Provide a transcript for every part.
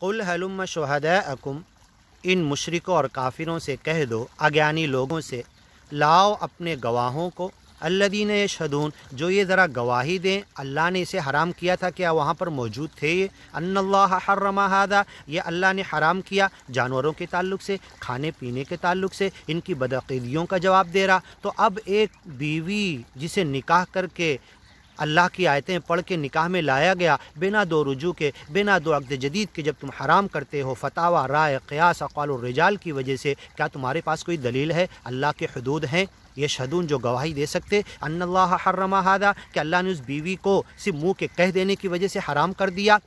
قل ہلم شہداءکم، ان مشرکوں اور کافروں سے کہہ دو، اگیانی لوگوں سے، لاؤ اپنے گواہوں کو، الذین یشہدون، جو یہ ذرا گواہی دیں اللہ نے اسے حرام کیا تھا، کیا وہاں پر موجود تھے یہ، ان اللہ حرم ھذا، یہ اللہ نے حرام کیا جانوروں کے تعلق سے، کھانے پینے کے تعلق سے، ان کی بدعقیدیوں کا جواب دے رہا۔ تو اب ایک بیوی جسے نکاح کر کے اللہ کی آیتیں پڑھ کے نکاح میں لایا گیا بنا دو رجوع کے، بنا دو عقد جدید کے، جب تم حرام کرتے ہو فتاوی، رائے، قیاس، اقوال الرجال کی وجہ سے، کیا تمہارے پاس کوئی دلیل ہے؟ اللہ کے حدود ہیں یشہدون جو گواہی دے سکتے، ان اللہ حرم ھذا، کہ اللہ نے اس بیوی کو صرف منہ کے کہہ دینے کی وجہ سے حرام کر دیا؟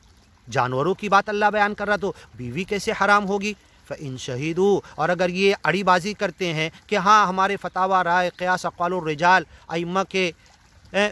جانوروں کی بات اللہ بیان کر رہا تو بیوی کیسے حرام ہوگی؟ فَإِن شَهِدُوا، اور اگر یہ اڑی بازی کرتے ہیں کہ ہاں ہمارے فتاوی، رائے، قیاس، اقوال الرجال، ائمہ کے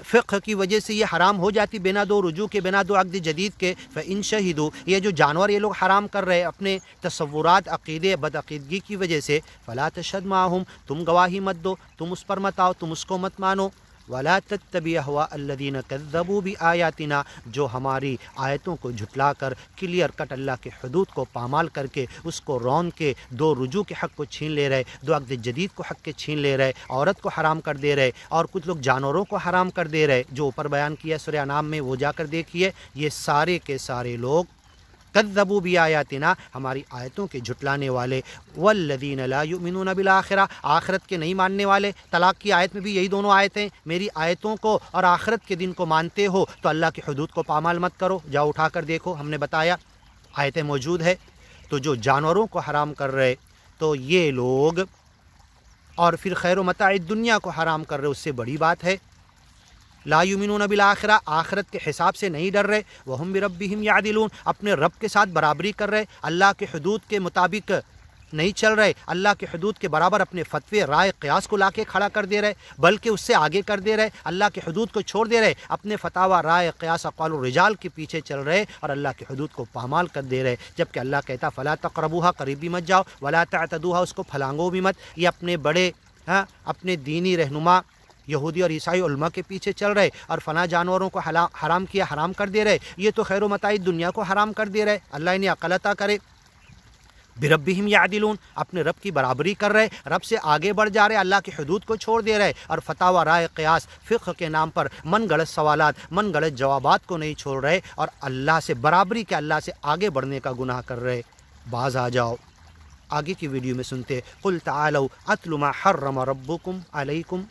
فقہ کی وجہ سے یہ حرام ہو جاتی بنا دو رجوع کے، بنا دو عقد جدید کے، فَإِن شَهِدُوا، یہ جو جانور یہ لوگ حرام کر رہے اپنے تصورات، عقیدے، بدعقیدگی کی وجہ سے، فَلَا تَشْهَدْ مَعَهُمْ، تم گواہی مت دو، تم اس پر مت آؤ، تم اس کو مت مانو، وَلَا تَتَّبِعْ أَهْوَاءَ الَّذِينَ كَذَّبُوا بِآيَاتِنَا، جو ہماری آیتوں کو جھٹلا کر، کلیئر کٹ اللہ کے حدود کو پامال کر کے، اس کو رون کے، دو رجوع کے حق کو چھین لے رہے، دو عقد جدید کو حق کے چھین لے رہے، عورت کو حرام کر دے رہے، اور کچھ لوگ جانوروں کو حرام کر دے رہے، جو اوپر بیان کیا سورہ انعام میں وہ جا کر دیکھیے۔ یہ سارے کے سارے لوگ کذبوا بآیاتنا، ہماری آیتوں کے جھٹلانے والے، والذین لا یؤمنون بالآخرہ، آخرت کے نہیں ماننے والے۔ طلاق کی آیت میں بھی یہی دونوں آیتیں، میری آیتوں کو اور آخرت کے دن کو مانتے ہو تو اللہ کی حدود کو پامال مت کرو، جاؤ اٹھا کر دیکھو، ہم نے بتایا آیتیں موجود ہے۔ تو جو جانوروں کو حرام کر رہے تو یہ لوگ، اور پھر خیر و متاع دنیا کو حرام کر رہے، اس سے بڑی بات ہے۔ لا یؤمنون بالآخرہ، آخرت کے حساب سے نہیں ڈر رہے، وہم بربہم یعدلون، اپنے رب کے ساتھ برابری کر رہے، اللہ کے حدود کے مطابق نہیں چل رہے، اللہ کے حدود کے برابر اپنے فتوے، رائے، قیاس کو لا کے کھڑا کر دے رہے، بلکہ اس سے آگے کر دے رہے، اللہ کے حدود کو چھوڑ دے رہے، اپنے فتاوی، رائے، قیاس، اقوال الرجال کے پیچھے چل رہے اور اللہ کے حدود کو پامال کر دے رہے، جبکہ اللہ کہتا فلا تقربوها، قریب بھی مت جاؤ، ولا تعتدوها، اس کو پھلانگو بھی مت۔ یہ اپنے بڑے اپنے دینی رہنما یہودی اور عیسائی علماء کے پیچھے چل رہے اور فلاں جانوروں کو حرام کیا، حرام کر دے رہے، یہ تو خیر و متاع دنیا کو حرام کر دے رہے، اللہ انہیں عقل عطا کرے۔ بربہم یعدلون، اپنے رب کی برابری کر رہے، رب سے آگے بڑھ جا رہے، اللہ کی حدود کو چھوڑ دے رہے، اور فتاوی، رائے، قیاس، فقہ کے نام پر من گڑت سوالات، من گڑت جوابات کو نہیں چھوڑ رہے، اور اللہ سے برابری کے، اللہ سے آگے بڑھنے کا گناہ کر رہے۔ باز آ جاؤ، آگے کی ویڈیو میں سنتے قل تعالوا اتل ما حرم ربکم علیکم